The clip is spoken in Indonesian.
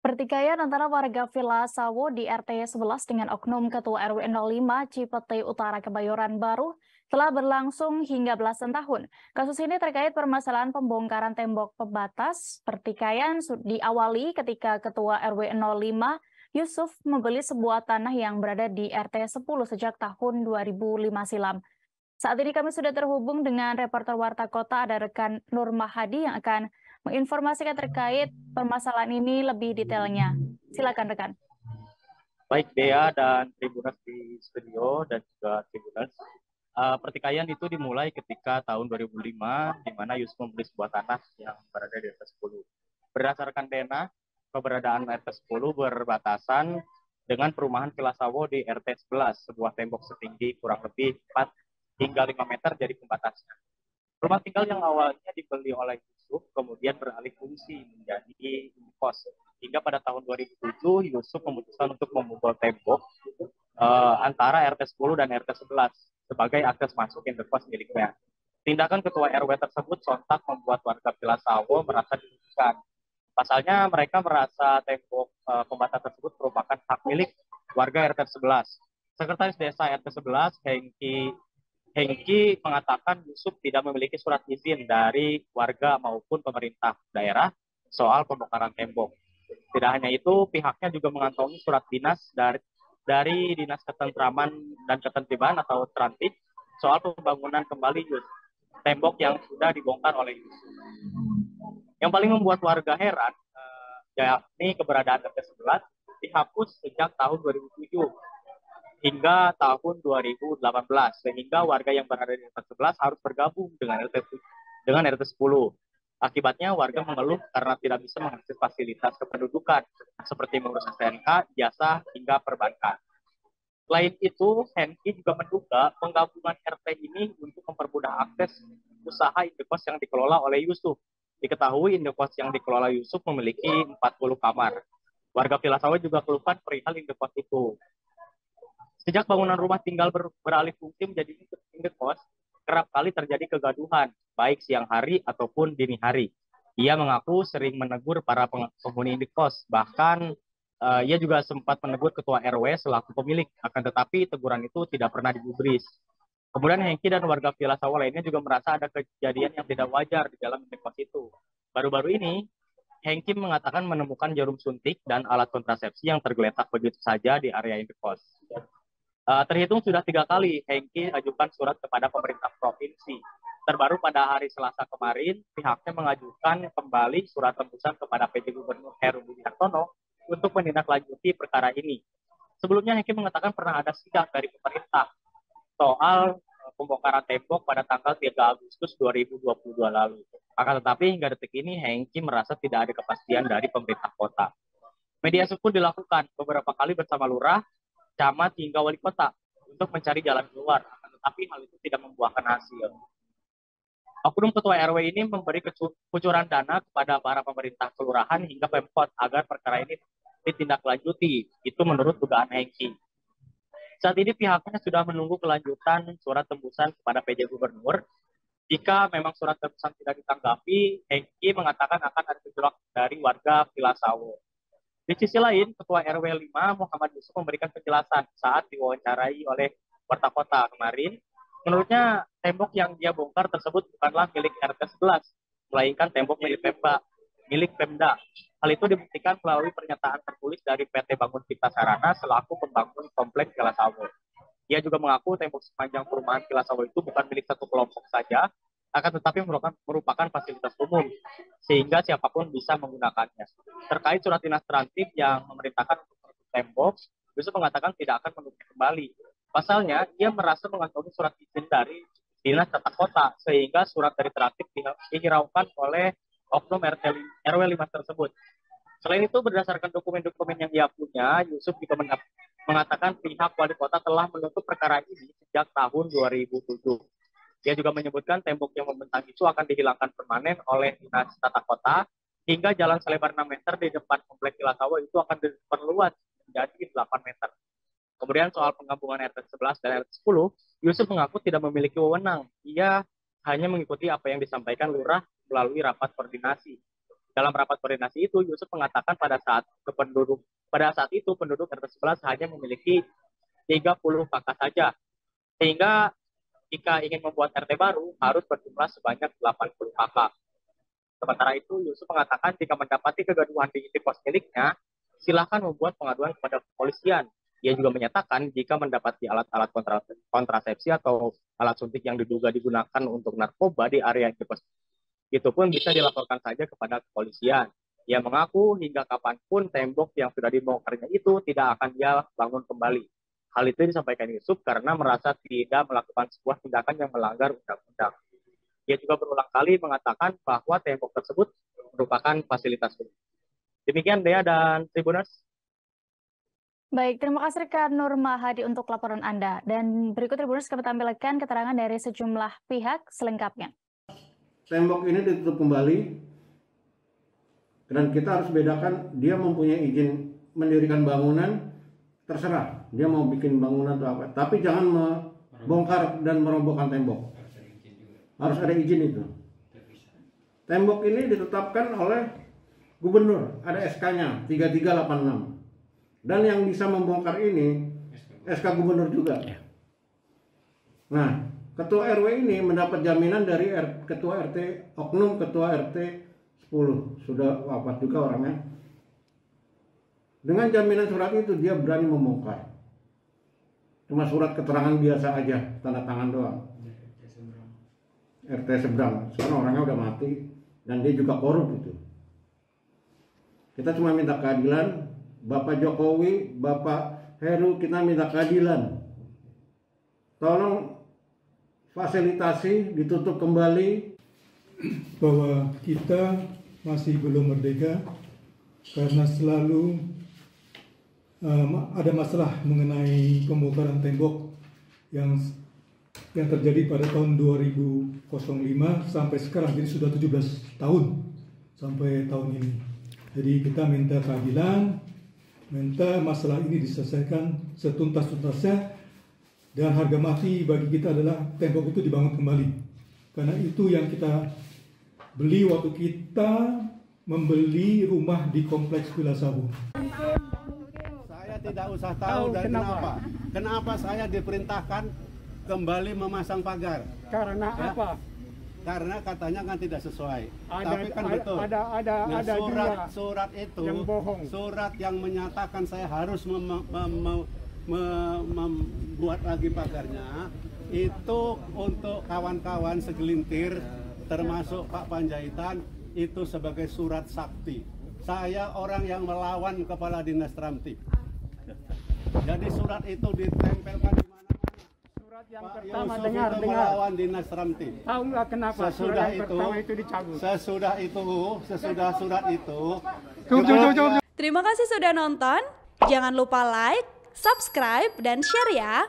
Pertikaian antara warga Villa Sawo di RT 11 dengan oknum Ketua RW 05 Cipete Utara Kebayoran Baru telah berlangsung hingga belasan tahun. Kasus ini terkait permasalahan pembongkaran tembok pembatas. Pertikaian diawali ketika Ketua RW 05 Yusuf membeli sebuah tanah yang berada di RT 10 sejak tahun 2005 silam. Saat ini kami sudah terhubung dengan reporter Warta Kota, ada rekan Nur Mahadi yang akan menginformasikan terkait permasalahan ini lebih detailnya. Silakan rekan. Baik Dea dan Tribuners di studio dan juga Tribuners. Pertikaian itu dimulai ketika tahun 2005 di mana Yusuf membeli sebuah tanah yang berada di RT 10. Berdasarkan DNA, keberadaan RT 10 berbatasan dengan perumahan Villa Sawo di RT 11, sebuah tembok setinggi kurang lebih 4 hingga 5 meter jadi pembatasnya. Rumah tinggal yang awalnya dibeli oleh Yusuf kemudian beralih fungsi menjadi kos. Hingga pada tahun 2007 Yusuf memutuskan untuk memukul tembok antara RT 10 dan RT 11 sebagai akses masuk indekos miliknya. Tindakan ketua RW tersebut sontak membuat warga Villa Sawo merasa dirugikan. Pasalnya mereka merasa tembok pembatas tersebut merupakan hak milik warga RT 11. Sekretaris Desa RT 11 Hengki mengatakan Yusuf tidak memiliki surat izin dari warga maupun pemerintah daerah soal pembongkaran tembok. Tidak hanya itu, pihaknya juga mengantongi surat dinas dari Dinas Ketentraman dan Ketertiban atau Trantip soal pembangunan kembali tembok yang sudah dibongkar oleh Yusuf. Yang paling membuat warga heran, yakni keberadaan RT 11 dihapus sejak tahun 2007 hingga tahun 2018, sehingga warga yang berada di RT 11 harus bergabung dengan RT 10. Akibatnya warga mengeluh karena tidak bisa mengakses fasilitas kependudukan seperti mengurus STNK, jasa, hingga perbankan. Selain itu, Henki juga menduga penggabungan RT ini untuk mempermudah akses usaha indekos yang dikelola oleh Yusuf. Diketahui indekos yang dikelola Yusuf memiliki 40 kamar. Warga Villa Sawo juga keluhkan perihal indekos itu. Sejak bangunan rumah tinggal beralih fungsi menjadi indekos, kerap kali terjadi kegaduhan, baik siang hari ataupun dini hari. Ia mengaku sering menegur para penghuni indekos, bahkan ia juga sempat menegur ketua RW selaku pemilik, akan tetapi teguran itu tidak pernah digubris. Kemudian Hengki dan warga Villa Sawo lainnya juga merasa ada kejadian yang tidak wajar di dalam indekos itu. Baru-baru ini, Hengki mengatakan menemukan jarum suntik dan alat kontrasepsi yang tergeletak begitu saja di area indekos. Terhitung sudah 3 kali Hengki ajukan surat kepada pemerintah provinsi. Terbaru pada hari Selasa kemarin, pihaknya mengajukan kembali surat tembusan kepada PJ Gubernur Heru Budi Hartono untuk menindaklanjuti perkara ini. Sebelumnya Hengki mengatakan pernah ada sidang dari pemerintah soal pembongkaran tembok pada tanggal 3 Agustus 2022 lalu. Akan tetapi hingga detik ini Hengki merasa tidak ada kepastian dari pemerintah kota. Mediasi pun dilakukan beberapa kali bersama lurah, camat hingga wali kota untuk mencari jalan keluar, tetapi hal itu tidak membuahkan hasil. Oknum ketua RW ini memberi kucuran dana kepada para pemerintah kelurahan hingga Pemkot agar perkara ini ditindaklanjuti. Itu menurut dugaan Hengki. Saat ini pihaknya sudah menunggu kelanjutan surat tembusan kepada PJ Gubernur. Jika memang surat tembusan tidak ditanggapi, Hengki mengatakan akan ada gejolak dari warga Villa Sawo. Di sisi lain, Ketua RW 5 Muhammad Yusuf memberikan penjelasan saat diwawancarai oleh Warta Kota kemarin. Menurutnya, tembok yang dia bongkar tersebut bukanlah milik RT 11, melainkan tembok milik Pemda. Hal itu dibuktikan melalui pernyataan tertulis dari PT Bangun Cipta Sarana selaku pembangun kompleks Villa Sawo. Ia juga mengaku tembok sepanjang perumahan Villa Sawo itu bukan milik satu kelompok saja, akan tetapi merupakan fasilitas umum, sehingga siapapun bisa menggunakannya. Terkait surat dinas Trantip yang memerintahkan untuk menutup tembok, Yusuf mengatakan tidak akan menutup kembali. Pasalnya, ia merasa mengantongi surat izin dari Dinas Tata Kota, sehingga surat dari Trantip dihiraukan oleh oknum RW 5 tersebut. Selain itu, berdasarkan dokumen-dokumen yang ia punya, Yusuf juga mengatakan pihak wali kota telah menutup perkara ini sejak tahun 2007. Dia juga menyebutkan tembok yang membentang itu akan dihilangkan permanen oleh Dinas Tata Kota hingga jalan selebar 6 meter di depan kompleks Villa Sawo itu akan diperluas menjadi 8 meter. Kemudian soal penggabungan RT 11 dan RT 10, Yusuf mengaku tidak memiliki wewenang. Ia hanya mengikuti apa yang disampaikan lurah melalui rapat koordinasi. Dalam rapat koordinasi itu, Yusuf mengatakan pada saat itu penduduk RT 11 hanya memiliki 30 kakak saja. Sehingga jika ingin membuat RT baru harus berjumlah sebanyak 80 kakak. Sementara itu, Yusuf mengatakan jika mendapati kegaduhan di inti pos miliknya, silakan membuat pengaduan kepada kepolisian. Ia juga menyatakan jika mendapati alat-alat kontrasepsi atau alat suntik yang diduga digunakan untuk narkoba di area inti pos, itu pun bisa dilaporkan saja kepada kepolisian. Ia mengaku hingga kapanpun tembok yang sudah dibongkarnya itu tidak akan dia bangun kembali. Hal itu disampaikan Yusuf karena merasa tidak melakukan sebuah tindakan yang melanggar undang-undang. Ia juga berulang kali mengatakan bahwa tembok tersebut merupakan fasilitas umum. Demikian Dea dan Tribuners. Baik, terima kasih rekan Nur Mahadi untuk laporan Anda. Dan berikut Tribuners kami tampilkan keterangan dari sejumlah pihak selengkapnya. Tembok ini ditutup kembali dan kita harus bedakan dia mempunyai izin mendirikan bangunan, terserah dia mau bikin bangunan atau apa, tapi jangan membongkar dan merobohkan tembok. Harus ada izin itu. Tembok ini ditetapkan oleh gubernur, ada SK-nya 3386. Dan yang bisa membongkar ini SK gubernur juga. Nah, ketua RW ini mendapat jaminan dari ketua RT, oknum ketua RT 10, sudah wafat juga orangnya. Dengan jaminan surat itu dia berani membongkar. Cuma surat keterangan biasa aja, tanda tangan doang. RT seberang, sekarang orangnya udah mati dan dia juga korup itu. Kita cuma minta keadilan, Bapak Jokowi, Bapak Heru, kita minta keadilan. Tolong fasilitasi, ditutup kembali. Bahwa kita masih belum merdeka karena selalu ada masalah mengenai pembongkaran tembok yang terjadi pada tahun 2005 sampai sekarang, jadi sudah 17 tahun sampai tahun ini. Jadi kita minta keadilan, minta masalah ini diselesaikan setuntas-tuntasnya, dan harga mati bagi kita adalah tembok itu dibangun kembali. Karena itu yang kita beli waktu kita membeli rumah di Kompleks Villa Sabo. Saya tidak usah tahu dari kenapa saya diperintahkan kembali memasang pagar. Karena ya? apa? Karena katanya kan tidak sesuai. Tapi kan betul. Ada surat itu yang bohong. Surat yang menyatakan saya harus membuat lagi pagarnya itu untuk kawan-kawan segelintir termasuk Pak Panjaitan, itu sebagai surat sakti. Saya orang yang melawan Kepala Dinas Ramtib. Jadi surat itu ditempelkan di mana-mana. Surat yang Pak pertama Yusuf dengar melawan Dinas Ramtib. Tahu nggak kenapa surat yang pertama itu dicabut? Sesudah surat itu. Terima kasih sudah nonton. Jangan lupa like, subscribe, dan share ya.